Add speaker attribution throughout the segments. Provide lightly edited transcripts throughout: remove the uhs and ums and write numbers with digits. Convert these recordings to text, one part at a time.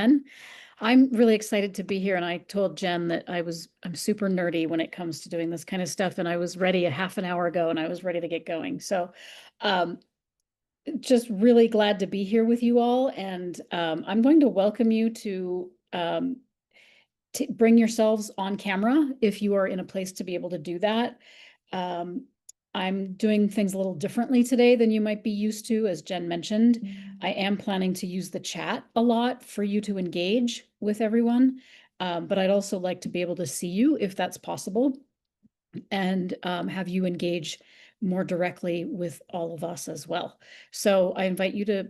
Speaker 1: Jen. I'm really excited to be here, and I told Jen that I'm super nerdy when it comes to doing this kind of stuff, and I was ready a half an hour ago, and I was ready to get going. So, um, just really glad to be here with you all, and I'm going to welcome you to bring yourselves on camera if you are in a place to be able to do that. Um, I'm doing things a little differently today than you might be used to, as Jen mentioned. I am planning to use the chat a lot for you to engage with everyone, but I'd also like to be able to see you if that's possible, and have you engage more directly with all of us as well. So I invite you to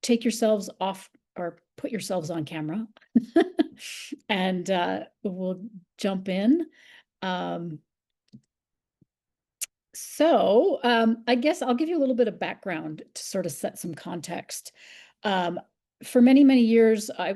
Speaker 1: take yourselves off or put yourselves on camera and we'll jump in. Um, I guess I'll give you a little bit of background to sort of set some context. Um, for many, many years, I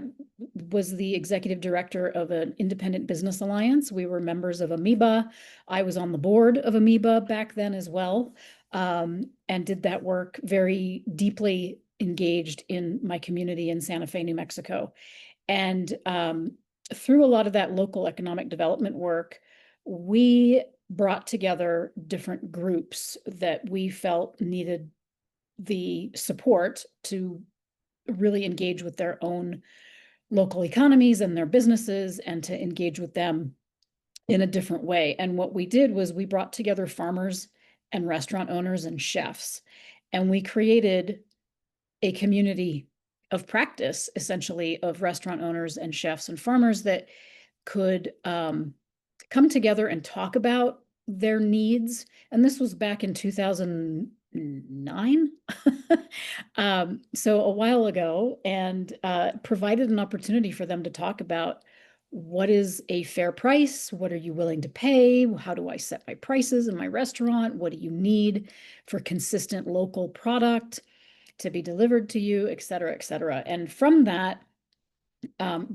Speaker 1: was the executive director of an independent business alliance. We were members of Amoeba. I was on the board of Amoeba back then as well, and did that work very deeply engaged in my community in Santa Fe, New Mexico. And through a lot of that local economic development work, we brought together different groups that we felt needed the support to really engage with their own local economies and their businesses and to engage with them in a different way. And what we did was we brought together farmers and restaurant owners and chefs, and we created a community of practice, essentially, of restaurant owners and chefs and farmers that could come together and talk about their needs. And this was back in 2009. So a while ago, and provided an opportunity for them to talk about what is a fair price? What are you willing to pay? How do I set my prices in my restaurant? What do you need for consistent local product to be delivered to you, et cetera, et cetera. And from that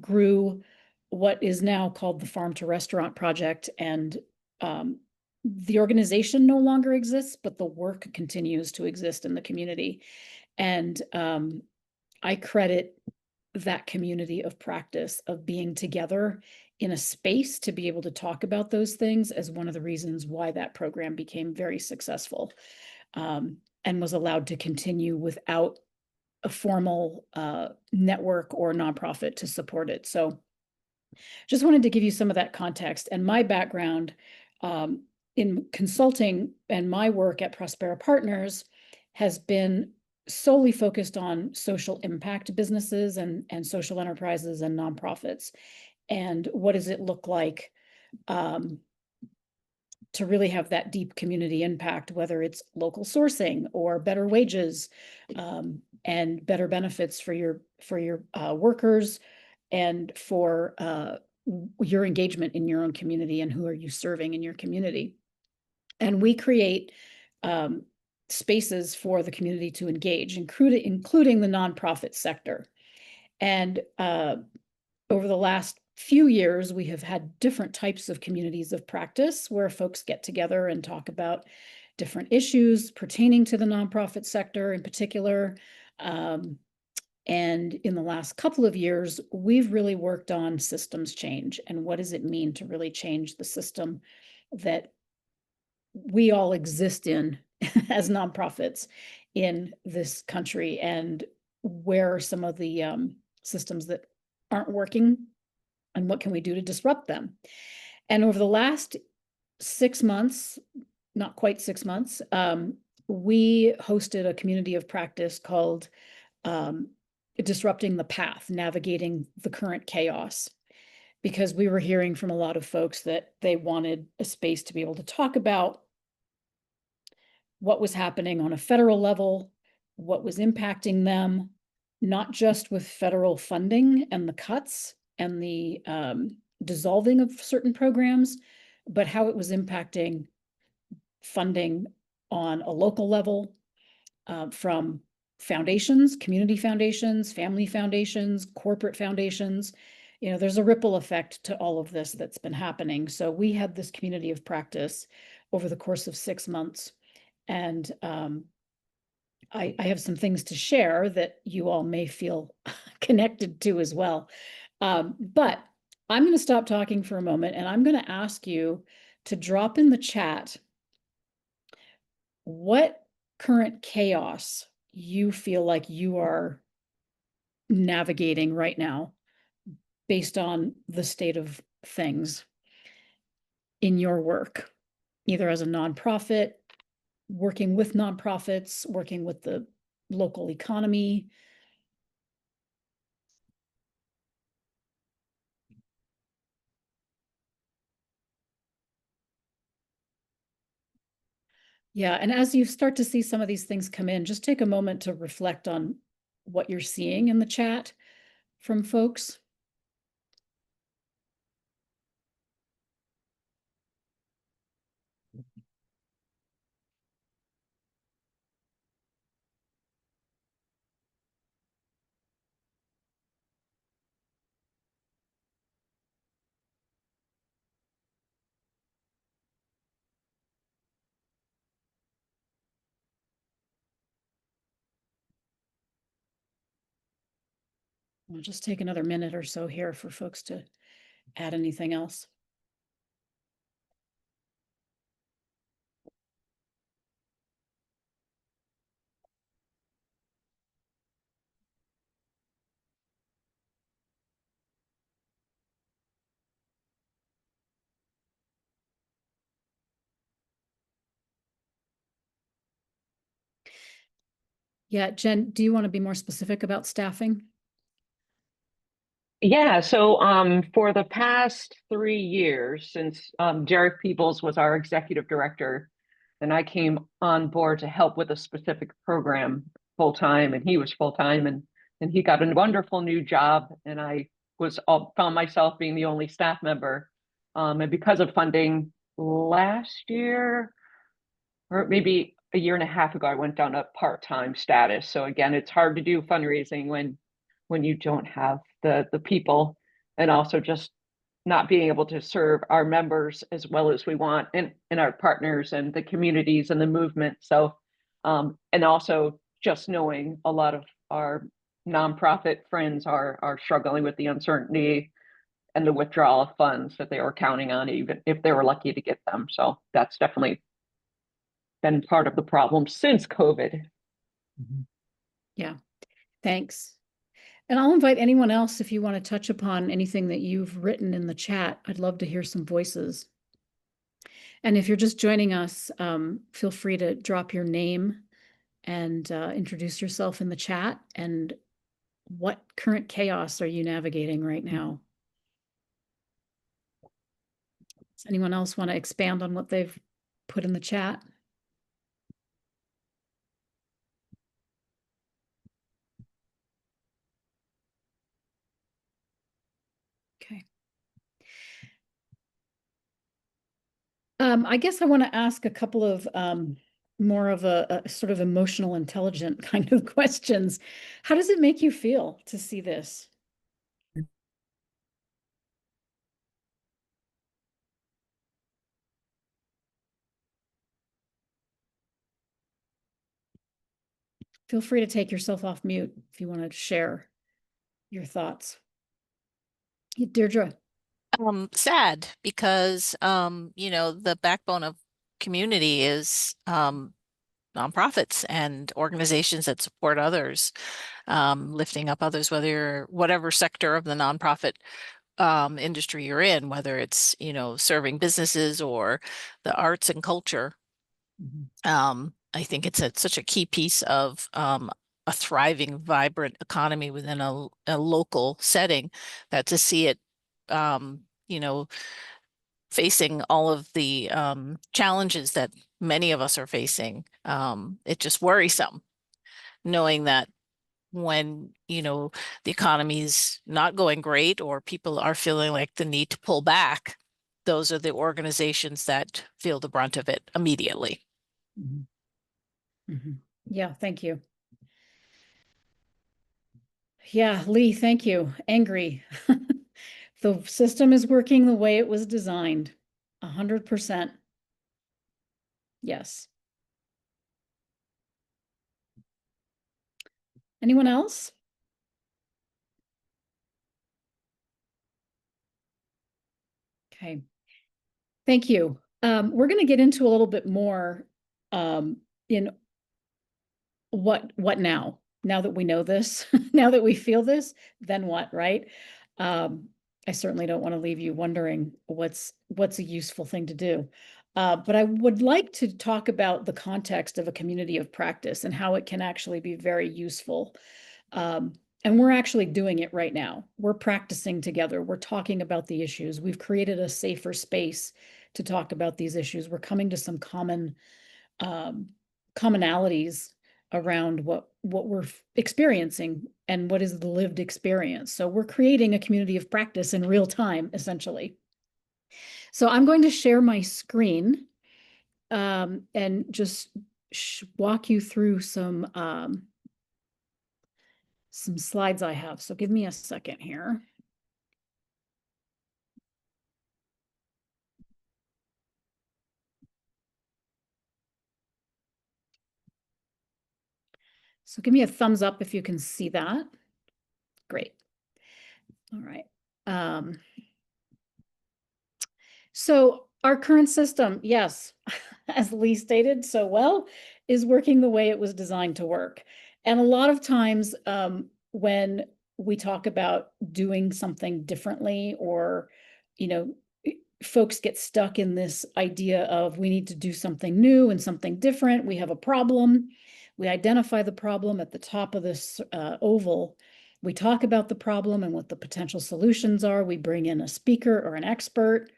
Speaker 1: grew what is now called the Farm to Restaurant Project. And the organization no longer exists, but the work continues to exist in the community. And I credit that community of practice of being together in a space to be able to talk about those things as one of the reasons why that program became very successful. And was allowed to continue without a formal network or nonprofit to support it. So just wanted to give you some of that context and my background in consulting, and my work at Prospera Partners has been solely focused on social impact businesses and social enterprises and nonprofits. And what does it look like to really have that deep community impact, whether it's local sourcing or better wages and better benefits for your workers, and for your engagement in your own community, and who are you serving in your community. And we create spaces for the community to engage, including the nonprofit sector. And over the last few years, we have had different types of communities of practice where folks get together and talk about different issues pertaining to the nonprofit sector in particular. And in the last couple of years, we've really worked on systems change and what does it mean to really change the system that we all exist in as nonprofits in this country, and where are some of the systems that aren't working and what can we do to disrupt them. And over the last 6 months, not quite 6 months, we hosted a community of practice called Disrupting the Path, Navigating the Current Chaos, because we were hearing from a lot of folks that they wanted a space to be able to talk about what was happening on a federal level, what was impacting them, not just with federal funding and the cuts and the dissolving of certain programs, but how it was impacting funding on a local level from foundations, community foundations, family foundations, corporate foundations. You know, there's a ripple effect to all of this that's been happening. So we had this community of practice over the course of 6 months, and I have some things to share that you all may feel connected to as well. But I'm going to stop talking for a moment and I'm going to ask you to drop in the chat what current chaos you feel like you are navigating right now based on the state of things in your work, either as a nonprofit, working with nonprofits, working with the local economy. Yeah, and as you start to see some of these things come in, just take a moment to reflect on what you're seeing in the chat from folks. We'll just take another minute or so here for folks to add anything else. Yeah, Jen, do you want to be more specific about staffing?
Speaker 2: Yeah, so for the past 3 years, since Derek Peebles was our executive director, and I came on board to help with a specific program full time, and he was full time, and he got a wonderful new job, and I found myself being the only staff member, and because of funding last year, or maybe a year and a half ago, I went down to part-time status. So again, it's hard to do fundraising when you don't have the people, and also just not being able to serve our members as well as we want, and our partners and the communities and the movement. So and also just knowing a lot of our nonprofit friends are struggling with the uncertainty and the withdrawal of funds that they were counting on, even if they were lucky to get them. So that's definitely been part of the problem since COVID.
Speaker 1: Yeah, thanks. And I'll invite anyone else if you want to touch upon anything that you've written in the chat. I'd love to hear some voices. And if you're just joining us, feel free to drop your name and introduce yourself in the chat. And what current chaos are you navigating right now? Does anyone else want to expand on what they've put in the chat? Okay. I guess I want to ask a couple of more of a sort of emotional intelligent kind of questions. How does it make you feel to see this? Feel free to take yourself off mute if you want to share your thoughts. Deirdre.
Speaker 3: Sad because the backbone of community is nonprofits and organizations that support others, lifting up others, whatever sector of the nonprofit industry you're in, whether it's serving businesses or the arts and culture. I think it's such a key piece of a thriving, vibrant economy within a local setting, that to see it facing all of the challenges that many of us are facing, it's just worrisome knowing that when the economy's not going great or people are feeling like the need to pull back, those are the organizations that feel the brunt of it immediately.
Speaker 1: Yeah, thank you. Yeah, Lee, thank you. Angry. The system is working the way it was designed. 100%. Yes. Anyone else? Okay. Thank you. We're going to get into a little bit more in what now? Now that we know this, now that we feel this, then what, right? I certainly don't want to leave you wondering what's a useful thing to do. But I would like to talk about the context of a community of practice and how it can actually be very useful. And we're actually doing it right now. We're practicing together. We're talking about the issues. We've created a safer space to talk about these issues. We're coming to some commonalities around what we're experiencing and what is the lived experience. So we're creating a community of practice in real time, essentially. So I'm going to share my screen and just walk you through some slides I have. So give me a second here. So give me a thumbs up if you can see that. Great. All right. So our current system, yes, as Lee stated so well, is working the way it was designed to work. And a lot of times when we talk about doing something differently, or, folks get stuck in this idea of we need to do something new and something different. We have a problem. We identify the problem at the top of this oval. We talk about the problem and what the potential solutions are. We bring in a speaker or an expert.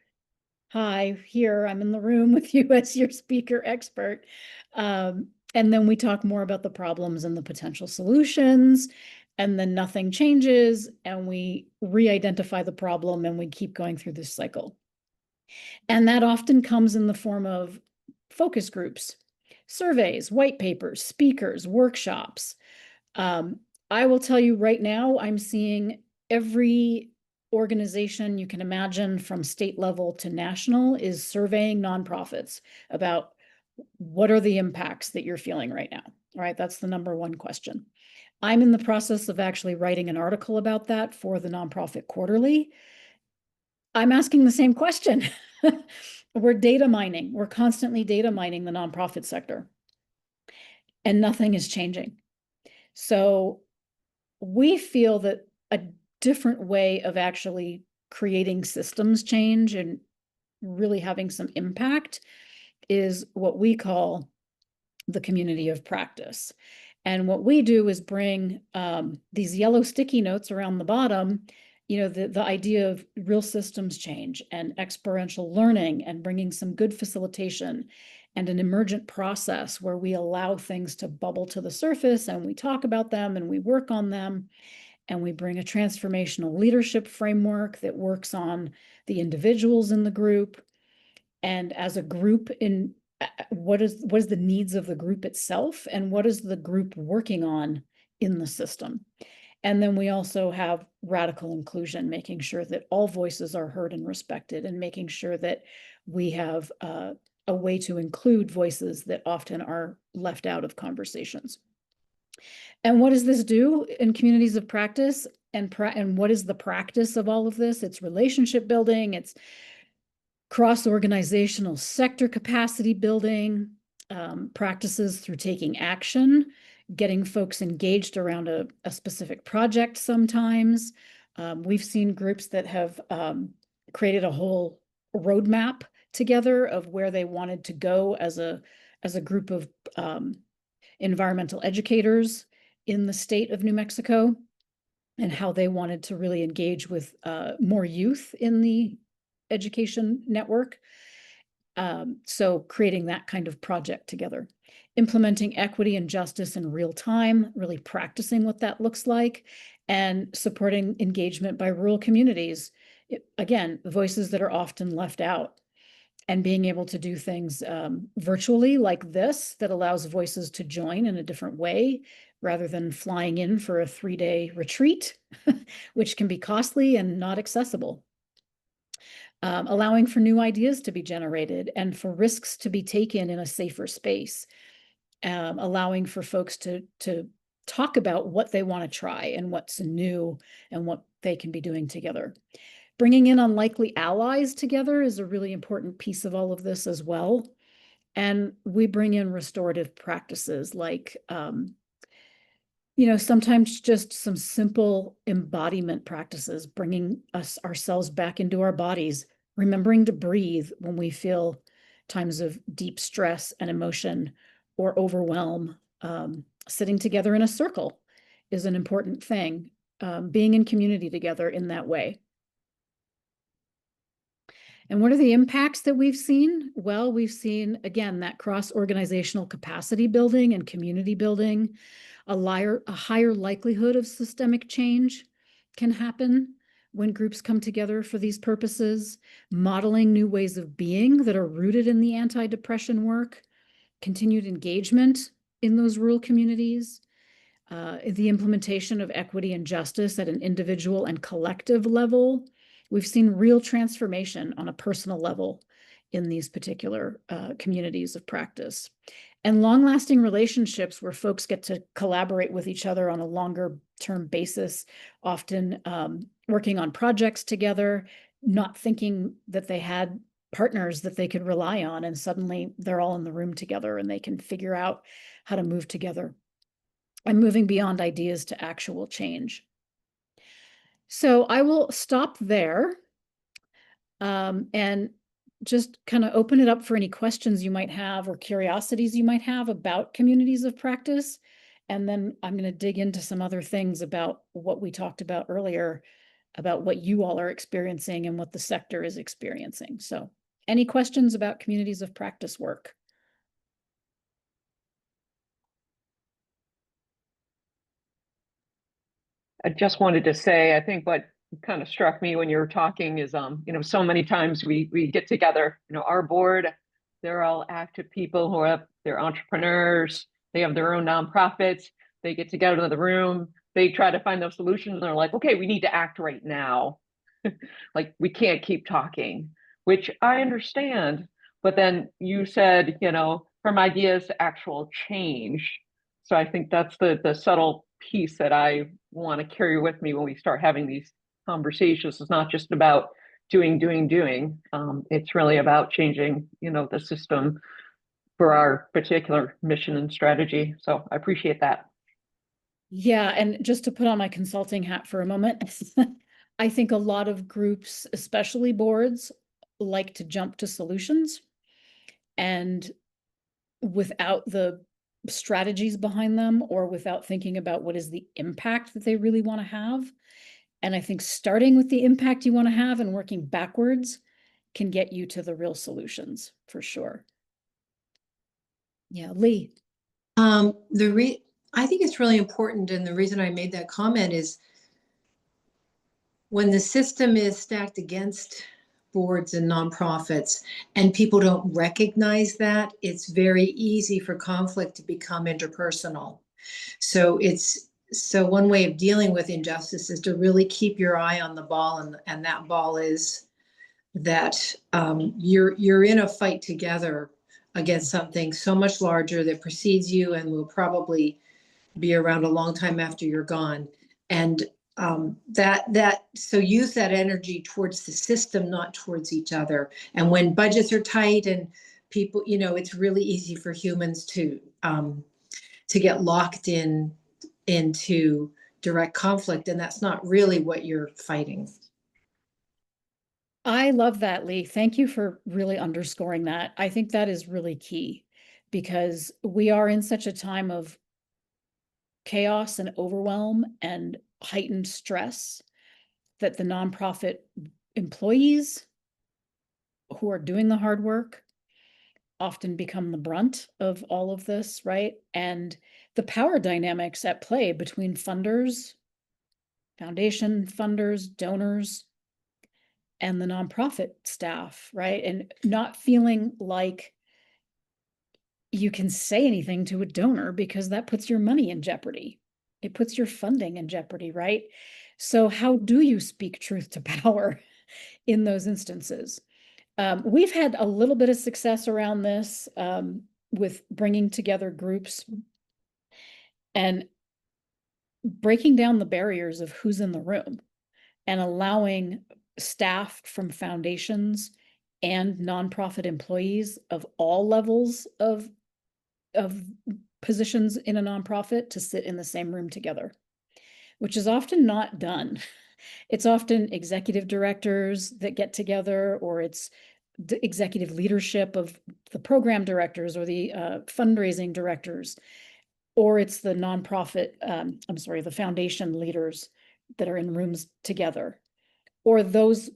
Speaker 1: Hi, here, I'm in the room with you as your speaker expert. And then we talk more about the problems and the potential solutions, and then nothing changes, and we re-identify the problem, and we keep going through this cycle. And that often comes in the form of focus groups, surveys, white papers, speakers, workshops. I will tell you right now, I'm seeing every organization you can imagine from state level to national is surveying nonprofits about what are the impacts that you're feeling right now. All right, that's the number one question. I'm in the process of actually writing an article about that for the Nonprofit Quarterly. I'm asking the same question. We're data mining. We're constantly data mining the nonprofit sector, and nothing is changing. So we feel that a different way of actually creating systems change and really having some impact is what we call the community of practice. And what we do is bring these yellow sticky notes around the bottom, the idea of real systems change and experiential learning and bringing some good facilitation and an emergent process where we allow things to bubble to the surface and we talk about them and we work on them. And we bring a transformational leadership framework that works on the individuals in the group. And as a group, in what is the needs of the group itself, and what is the group working on in the system. And then we also have radical inclusion, making sure that all voices are heard and respected, and making sure that we have a way to include voices that often are left out of conversations. And what does this do in communities of practice? And what is the practice of all of this? It's relationship building, it's cross-organizational sector capacity building, practices through taking action, getting folks engaged around a specific project sometimes. We've seen groups that have created a whole roadmap together of where they wanted to go as a group of environmental educators in the state of New Mexico, and how they wanted to really engage with more youth in the education network. So creating that kind of project together, implementing equity and justice in real time, really practicing what that looks like, and supporting engagement by rural communities. Again, voices that are often left out, and being able to do things virtually like this that allows voices to join in a different way rather than flying in for a 3-day retreat, which can be costly and not accessible. Allowing for new ideas to be generated and for risks to be taken in a safer space. Allowing for folks to talk about what they want to try and what's new and what they can be doing together. Bringing in unlikely allies together is a really important piece of all of this as well. And we bring in restorative practices like, sometimes just some simple embodiment practices, bringing ourselves back into our bodies, remembering to breathe when we feel times of deep stress and emotion or overwhelm. Sitting together in a circle is an important thing. Being in community together in that way. And what are the impacts that we've seen? Well, we've seen, again, that cross-organizational capacity building and community building. A higher likelihood of systemic change can happen when groups come together for these purposes, modeling new ways of being that are rooted in the anti-depression work, continued engagement in those rural communities, the implementation of equity and justice at an individual and collective level. We've seen real transformation on a personal level in these particular communities of practice. And long-lasting relationships where folks get to collaborate with each other on a longer-term basis, often working on projects together, not thinking that they had partners that they could rely on, and suddenly they're all in the room together and they can figure out how to move together and moving beyond ideas to actual change. So I will stop there and just kind of open it up for any questions you might have or curiosities you might have about communities of practice. And then I'm going to dig into some other things about what we talked about earlier, about what you all are experiencing and what the sector is experiencing. So any questions about communities of practice work?
Speaker 2: I just wanted to say, I think what kind of struck me when you were talking is, so many times we get together, our board, they're all active people who are, they're entrepreneurs, they have their own nonprofits, they get together in the room, they try to find those solutions, and they're like, okay, we need to act right now. Like, we can't keep talking, which I understand. But then you said, from ideas to actual change. So I think that's the subtle piece that I want to carry with me when we start having these conversations. It's not just about doing. It's really about changing, the system for our particular mission and strategy. So I appreciate that.
Speaker 1: Yeah, and just to put on my consulting hat for a moment, I think a lot of groups, especially boards, like to jump to solutions, and without the strategies behind them or without thinking about what is the impact that they really want to have. And I think starting with the impact you want to have and working backwards can get you to the real solutions for sure. Yeah, Lee.
Speaker 4: I think it's really important, and the reason I made that comment is when the system is stacked against boards and nonprofits and people don't recognize that, it's very easy for conflict to become interpersonal. So one way of dealing with injustice is to really keep your eye on the ball, and that ball is that you're in a fight together against something so much larger that precedes you and will probably be around a long time after you're gone. And so use that energy towards the system, not towards each other. And when budgets are tight and people, it's really easy for humans to get locked into direct conflict, and that's not really what you're fighting.
Speaker 1: I love that, Lee. Thank you for really underscoring that. I think that is really key because we are in such a time of chaos and overwhelm and heightened stress that the nonprofit employees who are doing the hard work often become the brunt of all of this, right? And the power dynamics at play between funders, foundation funders, donors, and the nonprofit staff, right? And not feeling like you can say anything to a donor because that puts your money in jeopardy. It puts your funding in jeopardy, right? So how do you speak truth to power in those instances? We've had a little bit of success around this with bringing together groups. And breaking down the barriers of who's in the room and allowing staff from foundations and nonprofit employees of all levels of positions in a nonprofit to sit in the same room together, which is often not done. It's often executive directors that get together, or it's the executive leadership of the program directors or the fundraising directors, or it's the nonprofit, the foundation leaders that are in rooms together, or those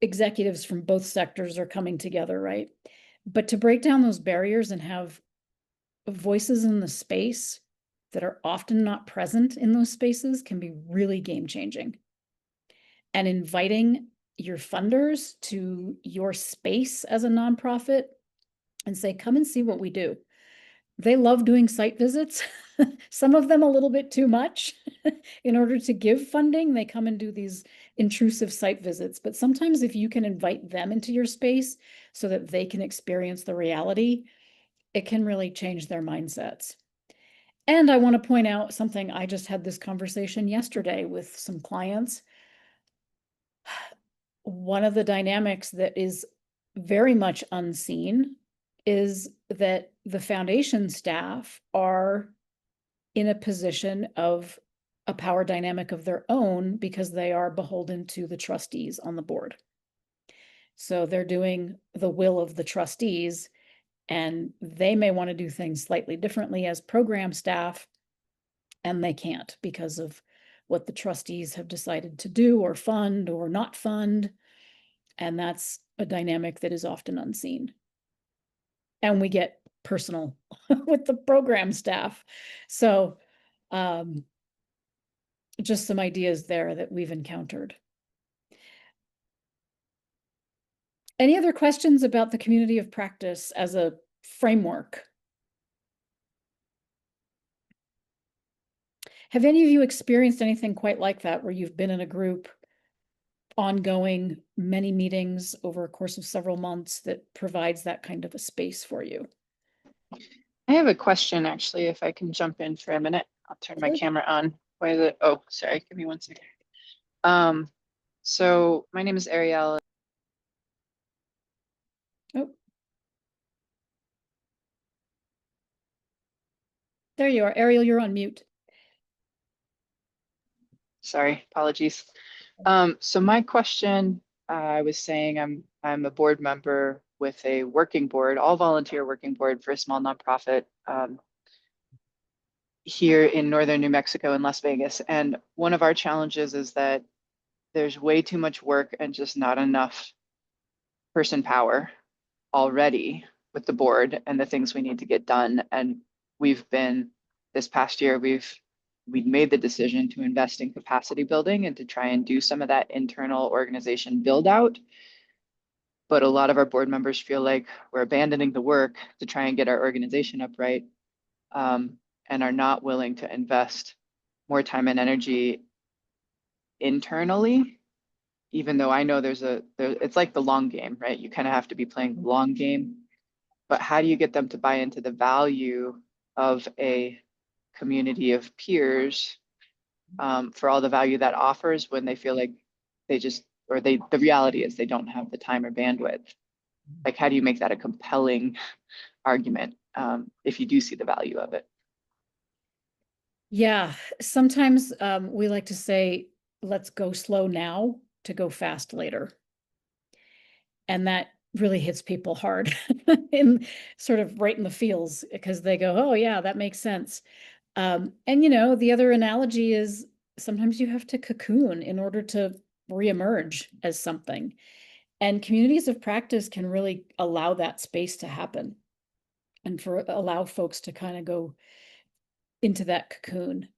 Speaker 1: executives from both sectors are coming together, right? But to break down those barriers and have voices in the space that are often not present in those spaces can be really game changing. And inviting your funders to your space as a nonprofit and say, come and see what we do. They love doing site visits, some of them a little bit too much. In order to give funding, they come and do these intrusive site visits. But sometimes if you can invite them into your space so that they can experience the reality, it can really change their mindsets. And I want to point out something. I just had this conversation yesterday with some clients. One of the dynamics that is very much unseen is that the foundation staff are in a position of a power dynamic of their own because they are beholden to the trustees on the board. So they're doing the will of the trustees, and they may want to do things slightly differently as program staff, and they can't because of what the trustees have decided to do or fund or not fund. And that's a dynamic that is often unseen. And we get personal with the program staff. So just some ideas there that we've encountered. Any other questions about the community of practice as a framework? Have any of you experienced anything quite like that, where you've been in a group, ongoing, many meetings over a course of several months that provides that kind of a space for you?
Speaker 5: I have a question, actually, if I can jump in for a minute. I'll turn my camera on. Why is it? Oh, sorry. Give me one second. So my name is Ariel.
Speaker 1: Oh. There you are. Ariel, you're on mute.
Speaker 5: Sorry, apologies. So my question, I was saying I'm a board member with a working board, all volunteer working board for a small nonprofit here in northern New Mexico in Las Vegas. And one of our challenges is that there's way too much work and just not enough person power already with the board and the things we need to get done. And this past year, we've made the decision to invest in capacity building and to try and do some of that internal organization build out. But a lot of our board members feel like we're abandoning the work to try and get our organization upright, and are not willing to invest more time and energy internally, even though I know it's like the long game, right? You kind of have to be playing the long game. But how do you get them to buy into the value of a community of peers, for all the value that offers, when they feel like the reality is they don't have the time or bandwidth? Like, how do you make that a compelling argument, if you do see the value of it?
Speaker 1: Yeah, sometimes we like to say, let's go slow now to go fast later. And that really hits people hard in sort of right in the feels, because they go, oh yeah, that makes sense. And the other analogy is sometimes you have to cocoon in order to reemerge as something. And communities of practice can really allow that space to happen and allow folks to kind of go into that cocoon,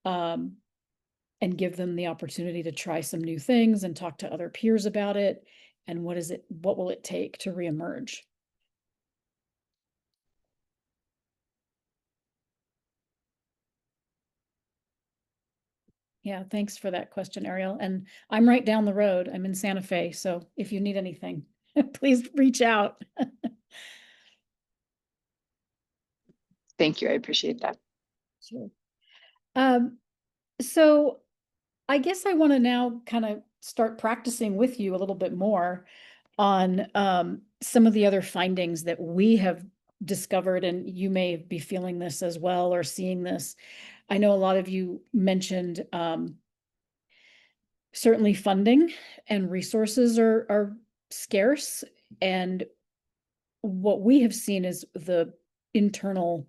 Speaker 1: and give them the opportunity to try some new things and talk to other peers about it. And what will it take to reemerge? Yeah, thanks for that question, Ariel. And I'm right down the road. I'm in Santa Fe. So if you need anything, please reach out.
Speaker 5: Thank you. I appreciate that.
Speaker 1: Sure. So I guess I want to now kind of start practicing with you a little bit more on some of the other findings that we have discovered, and you may be feeling this as well or seeing this. I know a lot of you mentioned certainly funding and resources are scarce, and what we have seen is the internal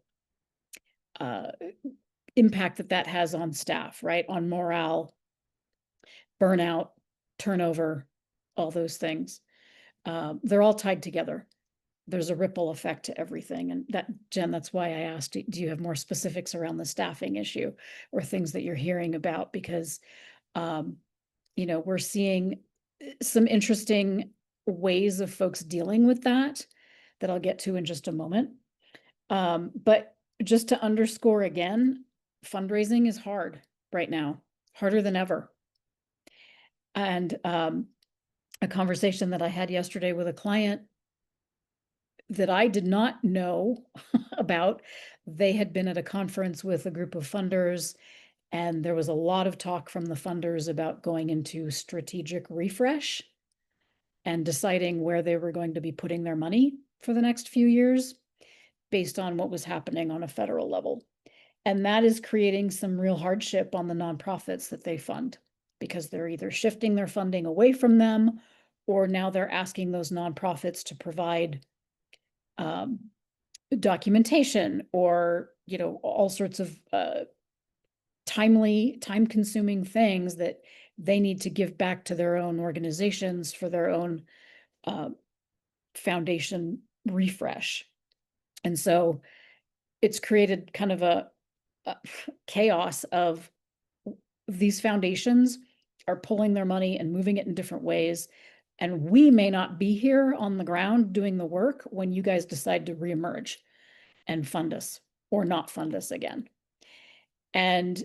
Speaker 1: impact that has on staff, right? On morale, burnout, turnover, all those things. They're all tied together. There's a ripple effect to everything. And that, Jen, that's why I asked, do you have more specifics around the staffing issue or things that you're hearing about? Because, we're seeing some interesting ways of folks dealing with that I'll get to in just a moment. But just to underscore again, fundraising is hard right now, harder than ever. And a conversation that I had yesterday with a client that I did not know about. They had been at a conference with a group of funders, and there was a lot of talk from the funders about going into strategic refresh and deciding where they were going to be putting their money for the next few years based on what was happening on a federal level. And that is creating some real hardship on the nonprofits that they fund, because they're either shifting their funding away from them, or now they're asking those nonprofits to provide documentation or, all sorts of time-consuming things that they need to give back to their own organizations for their own foundation refresh. And so it's created kind of a chaos of these foundations are pulling their money and moving it in different ways. And we may not be here on the ground doing the work when you guys decide to reemerge and fund us or not fund us again. And,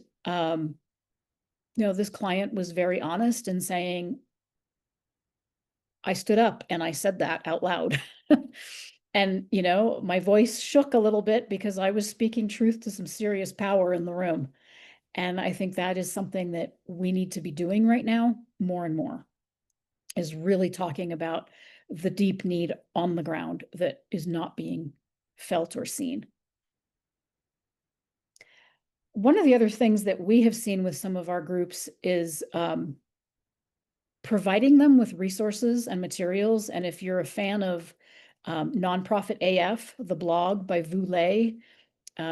Speaker 1: this client was very honest in saying, I stood up and I said that out loud. And, my voice shook a little bit because I was speaking truth to some serious power in the room. And I think that is something that we need to be doing right now more and more, is really talking about the deep need on the ground that is not being felt or seen. One of the other things that we have seen with some of our groups is providing them with resources and materials. And if you're a fan of Nonprofit AF, the blog by Vu Lei,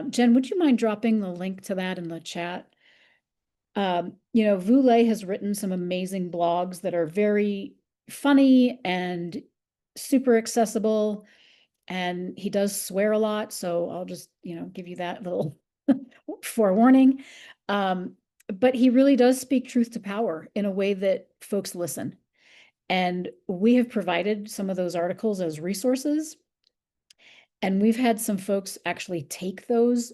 Speaker 1: Jen, would you mind dropping the link to that in the chat? Vu Lei has written some amazing blogs that are very funny and super accessible, and he does swear a lot. So I'll just, give you that little forewarning. But he really does speak truth to power in a way that folks listen. And we have provided some of those articles as resources. And we've had some folks actually take those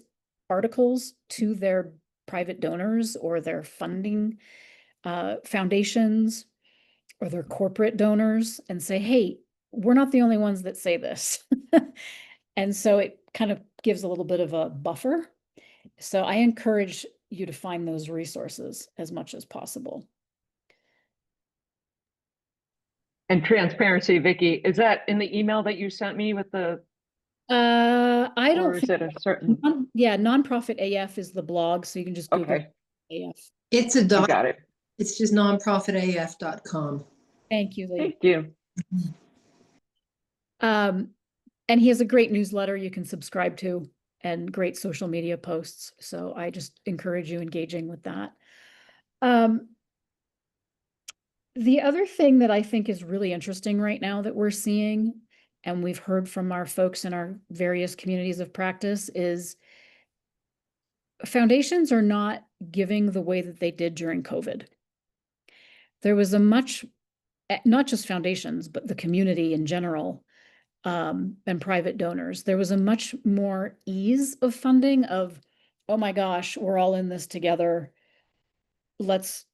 Speaker 1: articles to their private donors or their funding foundations or their corporate donors and say, hey, we're not the only ones that say this. And so it kind of gives a little bit of a buffer. So I encourage you to find those resources as much as possible.
Speaker 2: And transparency, Vicki, is that in the email that you sent me with the?
Speaker 1: I don't
Speaker 2: or is it a certain?
Speaker 1: Yeah, Nonprofit AF is the blog, so you can just Google AF.
Speaker 4: It's a
Speaker 2: You
Speaker 4: dot.
Speaker 2: got it.
Speaker 4: It's just nonprofitaf.com.
Speaker 1: Thank you, Lee.
Speaker 2: Thank you.
Speaker 1: And he has a great newsletter you can subscribe to and great social media posts. So I just encourage you engaging with that. The other thing that I think is really interesting right now that we're seeing, and we've heard from our folks in our various communities of practice, is foundations are not giving the way that they did during COVID. There was a much, not just foundations, but the community in general, and private donors. There was a much more ease of funding of, oh my gosh, we're all in this together. Let's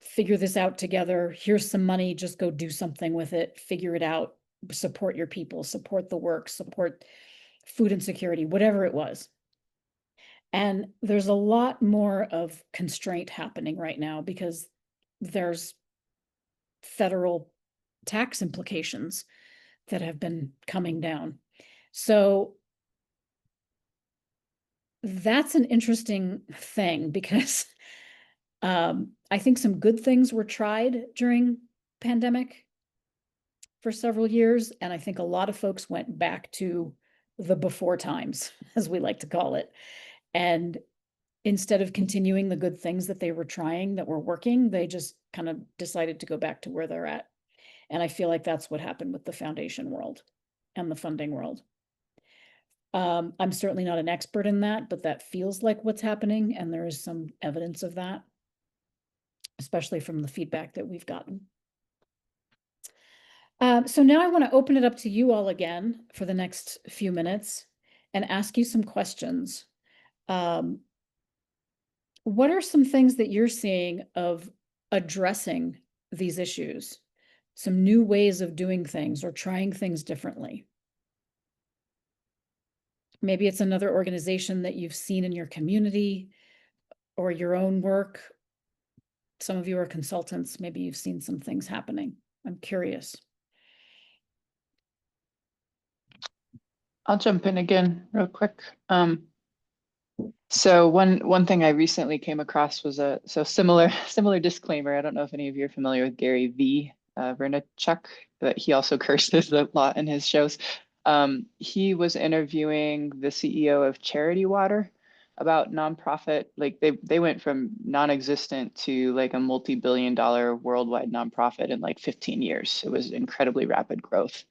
Speaker 1: figure this out together. Here's some money, just go do something with it, figure it out, support your people, support the work, support food insecurity, whatever it was. And there's a lot more of constraint happening right now because there's federal tax implications that have been coming down. So that's an interesting thing because I think some good things were tried during pandemic for several years, and I think a lot of folks went back to the before times, as we like to call it. And instead of continuing the good things that they were trying that were working, they just kind of decided to go back to where they're at. And I feel like that's what happened with the foundation world and the funding world. I'm certainly not an expert in that, but that feels like what's happening, and there is some evidence of that, especially from the feedback that we've gotten. So now I want to open it up to you all again for the next few minutes and ask you some questions. What are some things that you're seeing of addressing these issues? Some new ways of doing things or trying things differently? Maybe it's another organization that you've seen in your community or your own work. Some of you are consultants. Maybe you've seen some things happening. I'm curious.
Speaker 5: I'll jump in again real quick. So one thing I recently came across was similar disclaimer. I don't know if any of you are familiar with Gary V. Vaynerchuk, but he also curses a lot in his shows. He was interviewing the CEO of Charity Water about nonprofit. Like they went from non-existent to like a multi-billion-dollar worldwide nonprofit in like 15 years. It was incredibly rapid growth,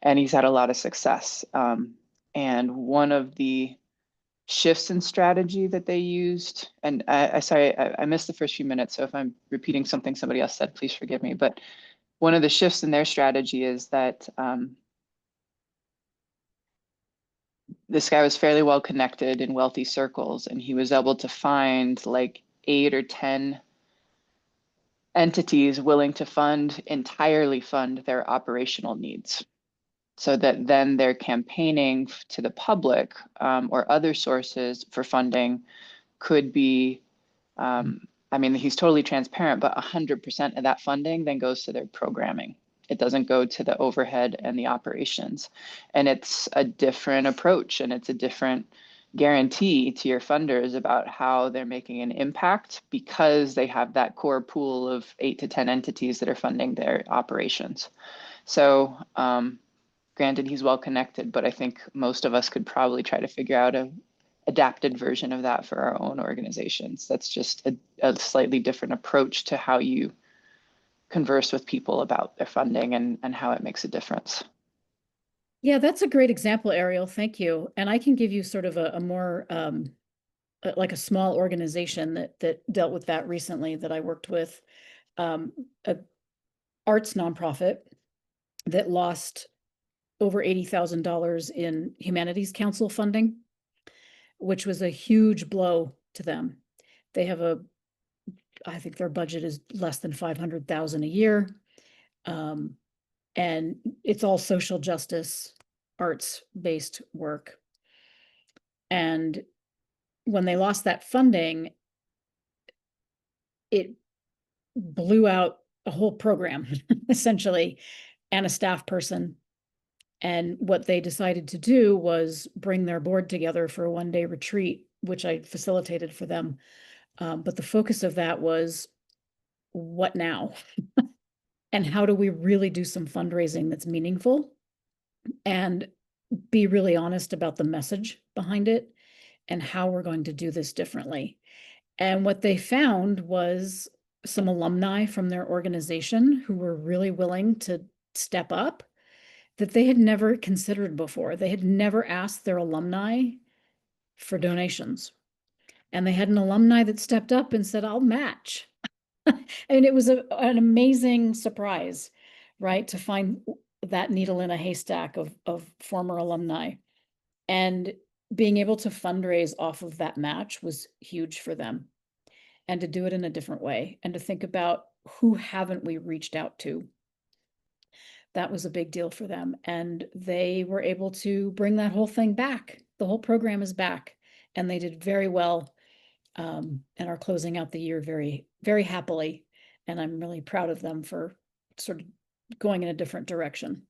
Speaker 5: and he's had a lot of success. And one of the shifts in strategy that they used, and I missed the first few minutes, so if I'm repeating something somebody else said, please forgive me, but one of the shifts in their strategy is that this guy was fairly well connected in wealthy circles, and he was able to find like 8 or 10 entities willing to entirely fund their operational needs, so that then their campaigning to the public or other sources for funding could be, I mean, he's totally transparent, but 100% of that funding then goes to their programming. It doesn't go to the overhead and the operations. And it's a different approach, and it's a different guarantee to your funders about how they're making an impact, because they have that core pool of 8 to 10 entities that are funding their operations. So granted, he's well connected, but I think most of us could probably try to figure out a adapted version of that for our own organizations. That's just a slightly different approach to how you converse with people about their funding and how it makes a difference.
Speaker 1: Yeah, that's a great example, Ariel. Thank you. And I can give you sort of a more like a small organization that dealt with that recently that I worked with, a arts nonprofit that lost over $80,000 in Humanities Council funding, which was a huge blow to them. They have I think their budget is less than 500,000 a year. And it's all social justice, arts-based work. And when they lost that funding, it blew out a whole program, essentially, and a staff person. And what they decided to do was bring their board together for a one-day retreat, which I facilitated for them. But the focus of that was, what now? And how do we really do some fundraising that's meaningful and be really honest about the message behind it and how we're going to do this differently. And what they found was some alumni from their organization who were really willing to step up that they had never considered before. They had never asked their alumni for donations. And they had an alumni that stepped up and said, I'll match. And it was an amazing surprise, right? To find that needle in a haystack of former alumni. And being able to fundraise off of that match was huge for them. And to do it in a different way and to think about who haven't we reached out to. That was a big deal for them. And they were able to bring that whole thing back. The whole program is back. and they did very well, and are closing out the year very, very happily. And I'm really proud of them for sort of going in a different direction.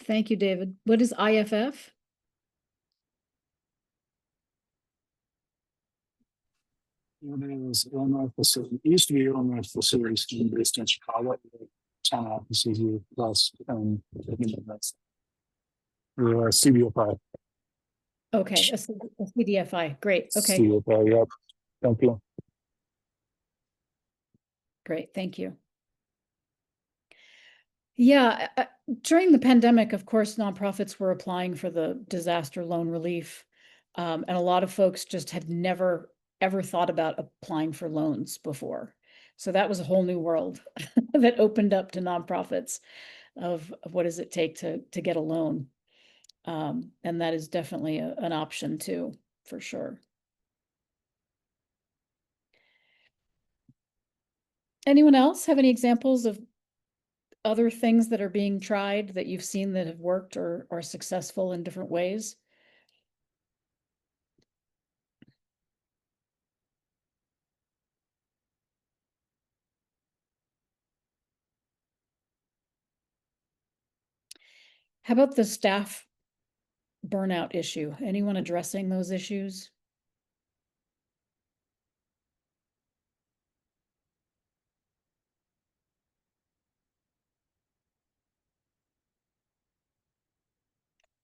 Speaker 1: Thank you, David. What is IFF?
Speaker 6: It is Illinois facility. It used to be Illinois facilities team based in Chicago. 10 offices here plus that's CBFI.
Speaker 1: Okay, a CDFI. Great. Okay,
Speaker 6: CBFI, yep. Thank you.
Speaker 1: great. Thank you. Yeah, during the pandemic, of course, nonprofits were applying for the disaster loan relief. And a lot of folks just had never, ever thought about applying for loans before. So that was a whole new world that opened up to nonprofits of what does it take to get a loan. And that is definitely an option too, for sure. Anyone else have any examples of other things that are being tried that you've seen that have worked or are successful in different ways? How about the staff burnout issue? Anyone addressing those issues?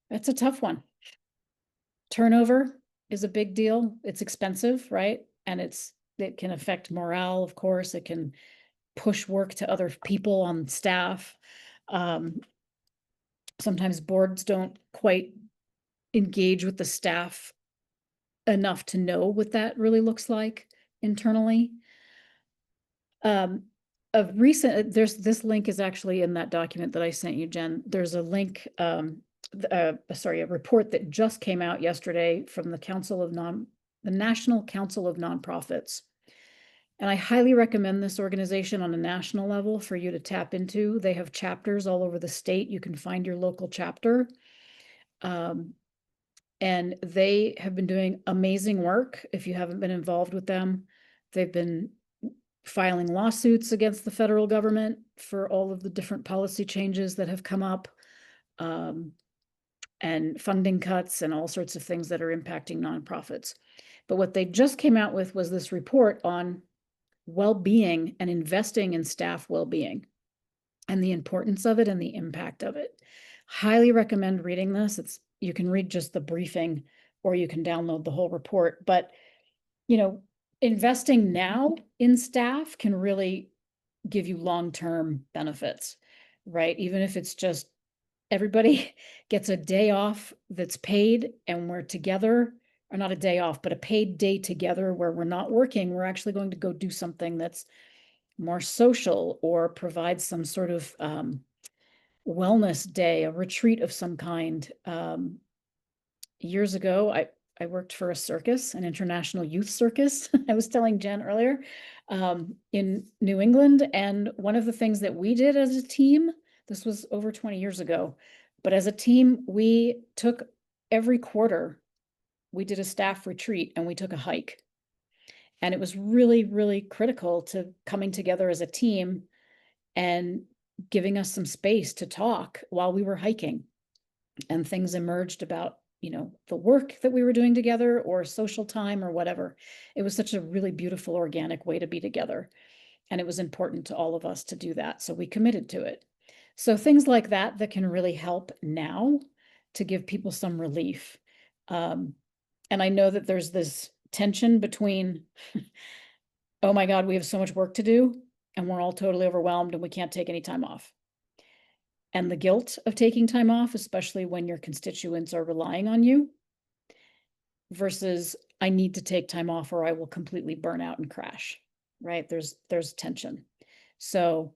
Speaker 1: That's a tough one. Turnover is a big deal. It's expensive, right? And it can affect morale, of course. It can push work to other people on staff. Sometimes boards don't quite engage with the staff enough to know what that really looks like internally. Of recent, there's this link is actually in that document that I sent you, Jen. There's a link, sorry, a report that just came out yesterday from the National Council of Nonprofits. And I highly recommend this organization on a national level for you to tap into. They have chapters all over the state. You can find your local chapter. And they have been doing amazing work. If you haven't been involved with them, they've been filing lawsuits against the federal government for all of the different policy changes that have come up, and funding cuts and all sorts of things that are impacting nonprofits. But what they just came out with was this report on well-being and investing in staff well-being and the importance of it and the impact of it. Highly recommend reading this. You can read just the briefing or you can download the whole report. But, investing now in staff can really give you long-term benefits, right? Even if it's just everybody gets a day off that's paid and we're together, or not a day off, but a paid day together where we're not working, we're actually going to go do something that's more social or provide some sort of wellness day, a retreat of some kind. Years ago, I worked for a circus, an international youth circus. I was telling Jen earlier, in New England. And one of the things that we did as a team, this was over 20 years ago, but as a team, we took every quarter, we did a staff retreat and we took a hike. And it was really, really critical to coming together as a team and giving us some space to talk while we were hiking. And things emerged about the work that we were doing together or social time or whatever. It was such a really beautiful, organic way to be together. And it was important to all of us to do that. So we committed to it. So things like that can really help now to give people some relief. And I know that there's this tension between, oh my God, we have so much work to do and we're all totally overwhelmed and we can't take any time off. And the guilt of taking time off, especially when your constituents are relying on you, versus I need to take time off or I will completely burn out and crash, right? There's tension. So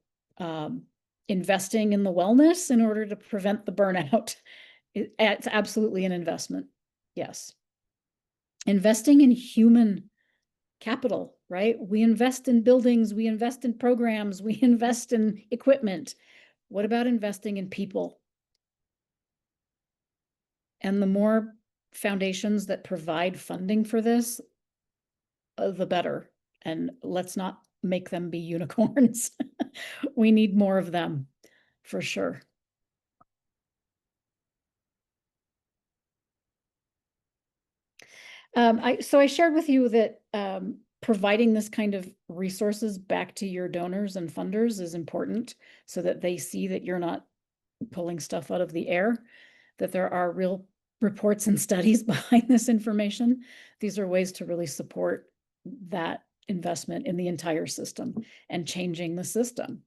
Speaker 1: investing in the wellness in order to prevent the burnout, it's absolutely an investment. Yes. Investing in human capital, right? We invest in buildings, we invest in programs, we invest in equipment. What about investing in people? And the more foundations that provide funding for this, the better. And let's not make them be unicorns. We need more of them, for sure. So I shared with you that providing this kind of resources back to your donors and funders is important so that they see that you're not pulling stuff out of the air, that there are real reports and studies behind this information. These are ways to really support that investment in the entire system and changing the system.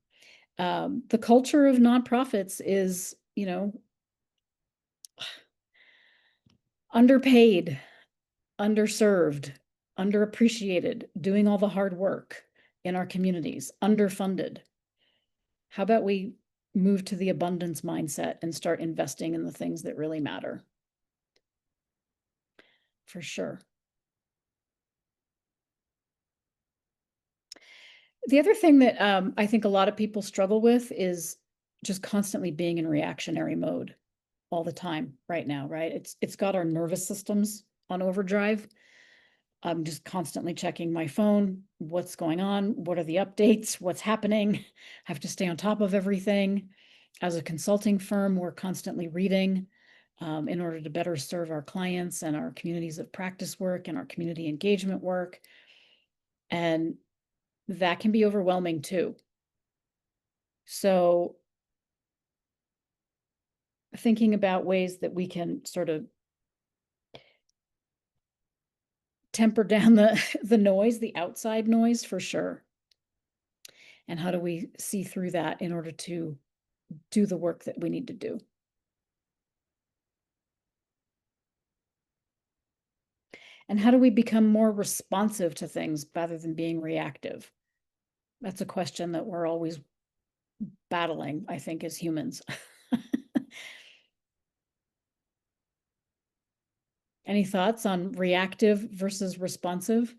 Speaker 1: The culture of nonprofits is, underpaid, underserved, underappreciated, doing all the hard work in our communities, underfunded. How about we move to the abundance mindset and start investing in the things that really matter? For sure. The other thing that I think a lot of people struggle with is just constantly being in reactionary mode all the time right now, right? It's got our nervous systems on overdrive. I'm just constantly checking my phone. What's going on? What are the updates? What's happening? I have to stay on top of everything. As a consulting firm, we're constantly reading in order to better serve our clients and our communities of practice work and our community engagement work. And that can be overwhelming too. So thinking about ways that we can sort of temper down the noise, the outside noise, for sure. And how do we see through that in order to do the work that we need to do? And how do we become more responsive to things rather than being reactive? That's a question that we're always battling, I think, as humans. Any thoughts on reactive versus responsive?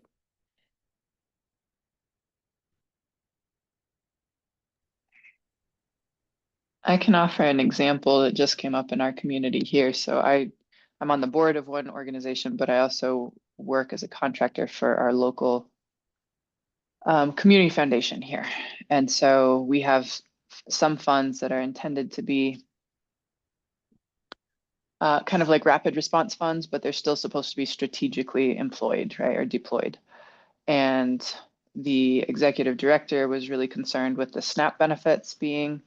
Speaker 5: I can offer an example that just came up in our community here. So I'm on the board of one organization, but I also work as a contractor for our local community foundation here. And so we have some funds that are intended to be kind of like rapid response funds, but they're still supposed to be strategically employed, right, or deployed. And the executive director was really concerned with the SNAP benefits being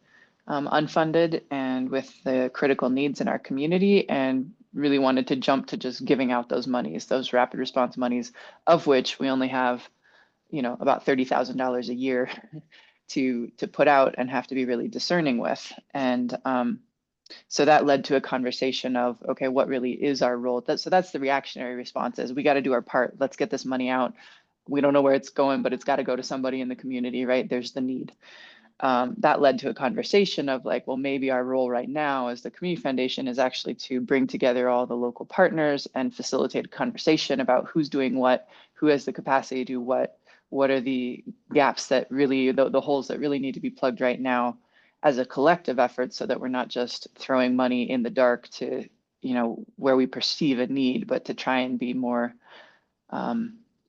Speaker 5: unfunded and with the critical needs in our community, and really wanted to jump to just giving out those monies, those rapid response monies, of which we only have, about $30,000 a year to put out and have to be really discerning with. And so that led to a conversation of, okay, what really is our role? So that's the reactionary response is we got to do our part. Let's get this money out. We don't know where it's going, but it's got to go to somebody in the community, right? There's the need. That led to a conversation of like, well, maybe our role right now as the community foundation is actually to bring together all the local partners and facilitate a conversation about who's doing what, who has the capacity to do what are the gaps that really, the holes that really need to be plugged right now as a collective effort, so that we're not just throwing money in the dark to, where we perceive a need, but to try and be more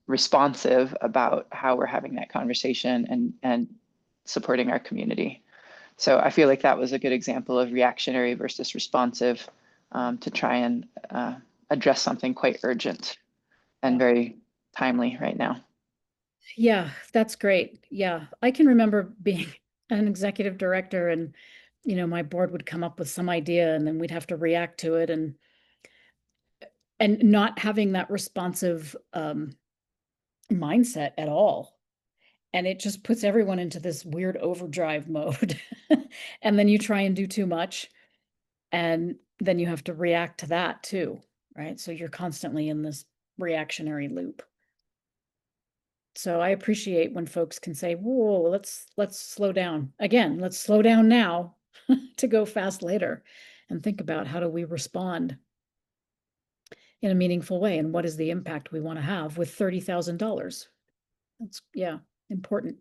Speaker 5: responsive about how we're having that conversation and supporting our community. So I feel like that was a good example of reactionary versus responsive to try and address something quite urgent and very timely right now.
Speaker 1: Yeah, that's great. Yeah, I can remember being an executive director and, my board would come up with some idea and then we'd have to react to it and not having that responsive mindset at all. And it just puts everyone into this weird overdrive mode. And then you try and do too much and then you have to react to that too, right? So you're constantly in this reactionary loop. So I appreciate when folks can say, whoa, let's slow down. Again, let's slow down now to go fast later and think about how do we respond in a meaningful way and what is the impact we want to have with $30,000. That's, yeah, important.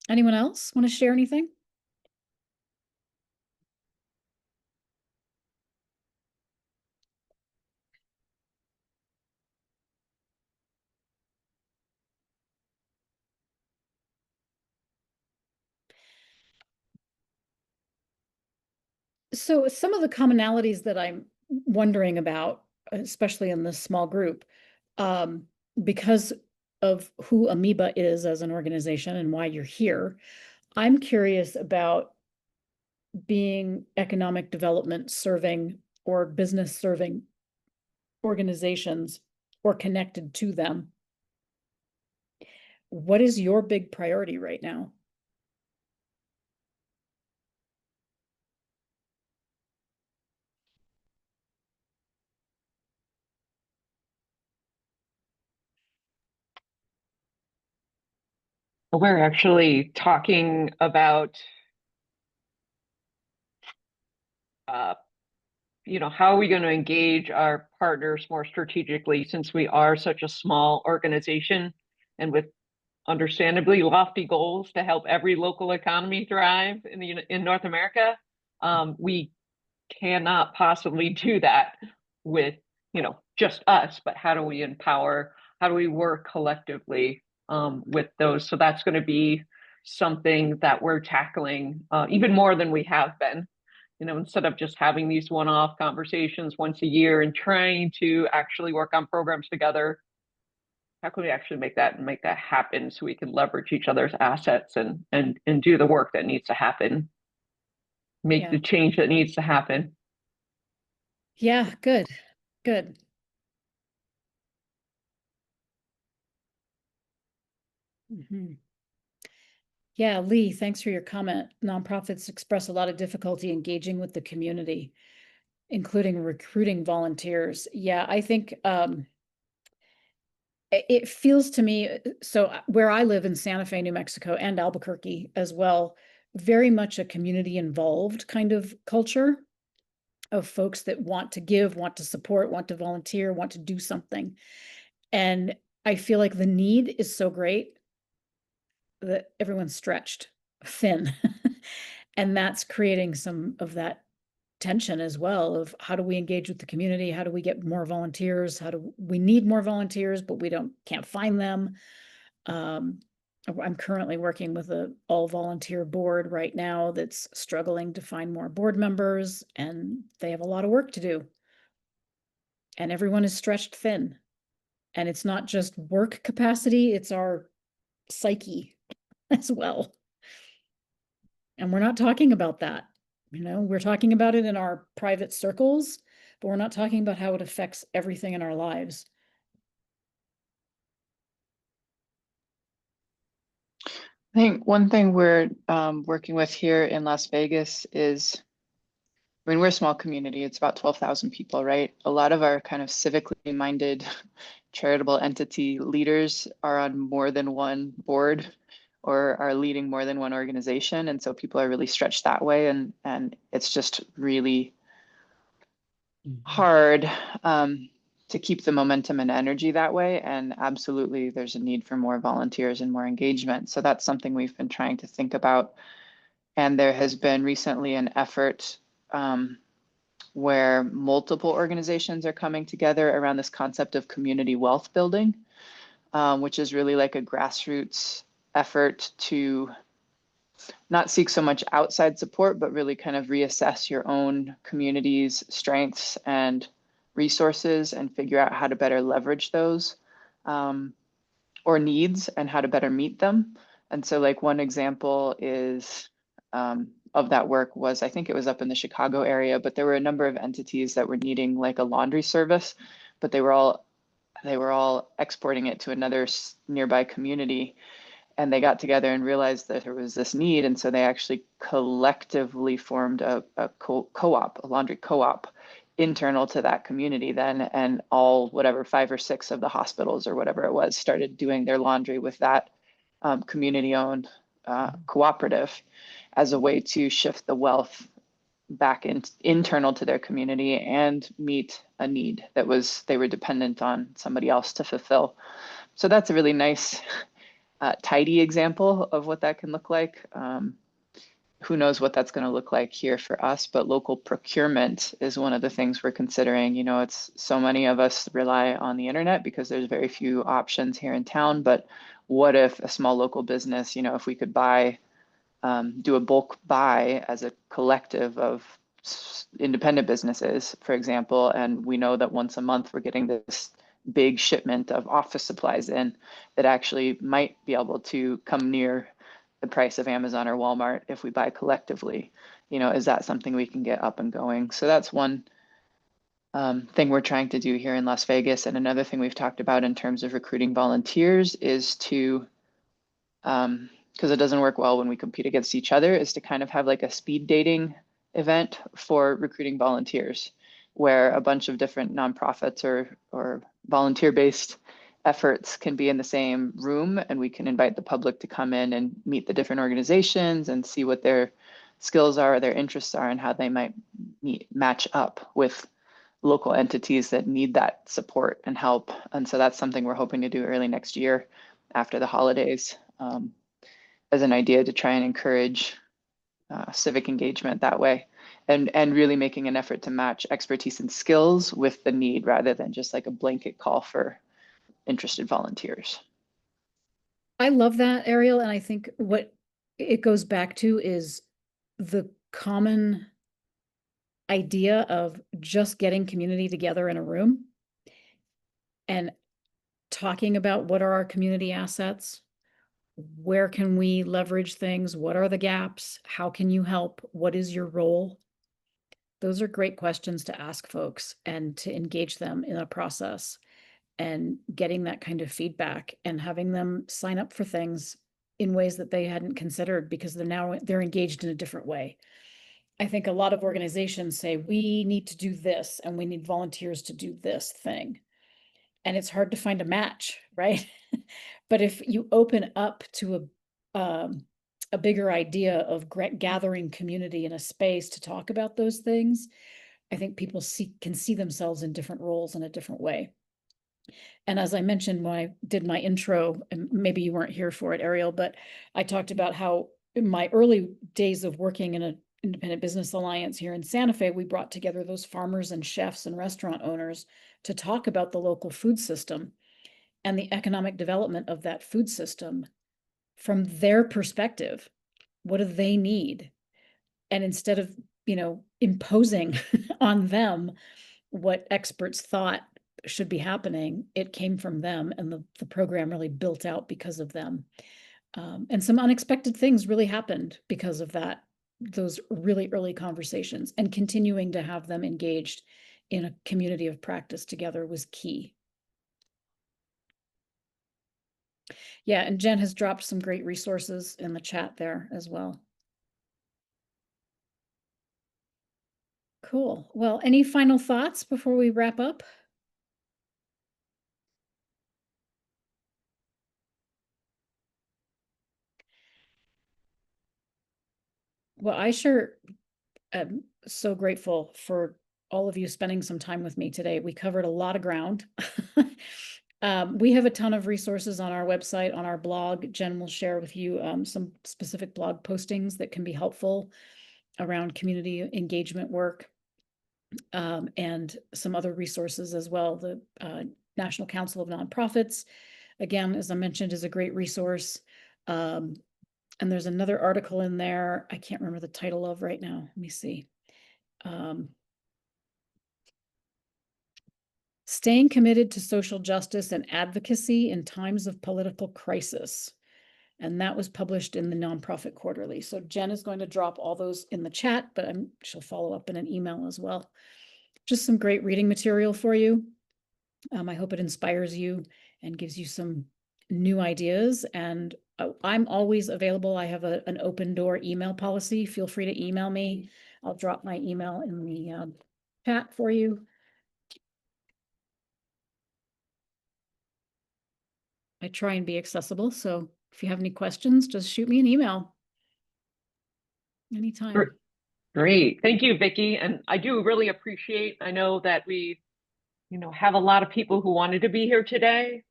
Speaker 1: Anyone else want to share anything? So some of the commonalities that I'm wondering about, especially in this small group, um, because of who Amoeba is as an organization and why you're here, I'm curious about being economic development serving or business serving organizations or connected to them. What is your big priority right now?
Speaker 2: We're actually talking about, uh, how are we going to engage our partners more strategically since we are such a small organization and with understandably lofty goals to help every local economy thrive in North America. We cannot possibly do that with just us, but how do we empower, how do we work collectively with those? So that's going to be something that we're tackling even more than we have been. Instead of just having these one-off conversations once a year and trying to actually work on programs together, how can we actually make that happen so we can leverage each other's assets and do the work that needs to happen, make the
Speaker 1: Yeah.
Speaker 2: change that needs to happen.
Speaker 1: Yeah, good. Good. Mhm. Yeah, Lee, thanks for your comment. Nonprofits express a lot of difficulty engaging with the community, including recruiting volunteers. Yeah, I think it feels to me, so where I live in Santa Fe, New Mexico, and Albuquerque as well, very much a community involved kind of culture of folks that want to give, want to support, want to volunteer, want to do something. And I feel like the need is so great that everyone's stretched thin. And that's creating some of that tension as well of how do we engage with the community? How do we get more volunteers? How do we need more volunteers, but we can't find them? I'm currently working with a all volunteer board right now that's struggling to find more board members, and they have a lot of work to do. And everyone is stretched thin. And it's not just work capacity, it's our psyche as well. And we're not talking about that. We're talking about it in our private circles, but we're not talking about how it affects everything in our lives.
Speaker 5: I think one thing we're working with here in Las Vegas is, I mean, we're a small community. It's about 12,000 people, right? A lot of our kind of civically minded charitable entity leaders are on more than one board or are leading more than one organization. And so people are really stretched that way. And it's just really hard to keep the momentum and energy that way. And absolutely, there's a need for more volunteers and more engagement. So that's something we've been trying to think about. And there has been recently an effort where multiple organizations are coming together around this concept of community wealth building, which is really like a grassroots effort to not seek so much outside support, but really kind of reassess your own community's strengths and resources and figure out how to better leverage those or needs and how to better meet them. And so like one example is of that work was, I think it was up in the Chicago area, but there were a number of entities that were needing like a laundry service, but they were all exporting it to another nearby community. And they got together and realized that there was this need. And so they actually collectively formed a co-op, a laundry co-op internal to that community then. And all, whatever, 5 or 6 of the hospitals or whatever it was, started doing their laundry with that community-owned cooperative as a way to shift the wealth back internal to their community and meet a need that they were dependent on somebody else to fulfill. So that's a really nice tidy example of what that can look like. Who knows what that's going to look like here for us, but local procurement is one of the things we're considering. It's so many of us rely on the internet because there's very few options here in town, but what if a small local business, if we could do a bulk buy as a collective of independent businesses, for example, and we know that once a month we're getting this big shipment of office supplies in that actually might be able to come near the price of Amazon or Walmart if we buy collectively. Is that something we can get up and going? So that's one thing we're trying to do here in Las Vegas. And another thing we've talked about in terms of recruiting volunteers is to, because it doesn't work well when we compete against each other, is to kind of have like a speed dating event for recruiting volunteers, where a bunch of different nonprofits or volunteer-based efforts can be in the same room, and we can invite the public to come in and meet the different organizations and see what their skills are, their interests are, and how they might match up with local entities that need that support and help. And so that's something we're hoping to do early next year after the holidays, as an idea to try and encourage civic engagement that way, and really making an effort to match expertise and skills with the need rather than just like a blanket call for interested volunteers.
Speaker 1: I love that, Ariel, and I think what it goes back to is the common idea of just getting community together in a room and talking about what are our community assets, where can we leverage things, what are the gaps, how can you help, what is your role? Those are great questions to ask folks and to engage them in a process, and getting that kind of feedback and having them sign up for things in ways that they hadn't considered because they're engaged in a different way. I think a lot of organizations say we need to do this and we need volunteers to do this thing. And it's hard to find a match, right? But if you open up to a bigger idea of gathering community in a space to talk about those things, I think people can see themselves in different roles in a different way. And as I mentioned when I did my intro, and maybe you weren't here for it, Ariel, but I talked about how in my early days of working in an independent business alliance here in Santa Fe, we brought together those farmers and chefs and restaurant owners to talk about the local food system and the economic development of that food system from their perspective. What do they need? And instead of, imposing on them what experts thought should be happening, it came from them, and the program really built out because of them. And some unexpected things really happened because of that, those really early conversations, and continuing to have them engaged in a community of practice together was key. Yeah, and Jen has dropped some great resources in the chat there as well. Cool. Well, any final thoughts before we wrap up? Well, I sure am so grateful for all of you spending some time with me today. We covered a lot of ground. We have a ton of resources on our website, on our blog. Jen will share with you some specific blog postings that can be helpful around community engagement work, and some other resources as well. The National Council of Nonprofits, again, as I mentioned, is a great resource. And there's another article in there I can't remember the title of right now. Let me see. Staying committed to social justice and advocacy in times of political crisis. And that was published in the Nonprofit Quarterly. So Jen is going to drop all those in the chat, but she'll follow up in an email as well. Just some great reading material for you. I hope it inspires you and gives you some new ideas. And I'm always available. I have an open door email policy. Feel free to email me. I'll drop my email in the chat for you. I try and be accessible. So if you have any questions, just shoot me an email anytime.
Speaker 2: Great. Thank you, Vicki. And I do really appreciate, I know that we, have a lot of people who wanted to be here today,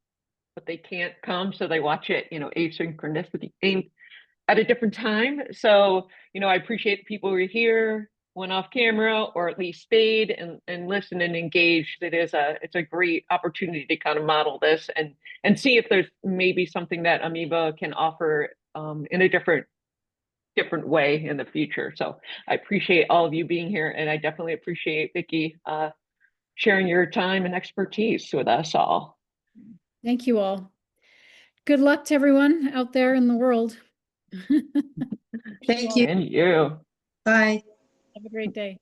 Speaker 2: but they can't come. So they watch it, asynchronicity at a different time. So, I appreciate the people who are here, went off camera, or at least stayed and listened and engaged. It's a great opportunity to kind of model this and see if there's maybe something that Amoeba can offer in a different different way in the future. So I appreciate all of you being here, and I definitely appreciate Vicki sharing your time and expertise with us all.
Speaker 1: Thank you all. Good luck to everyone out there in the world.
Speaker 4: Thank you.
Speaker 2: And you.
Speaker 4: Bye.
Speaker 1: Have a great day.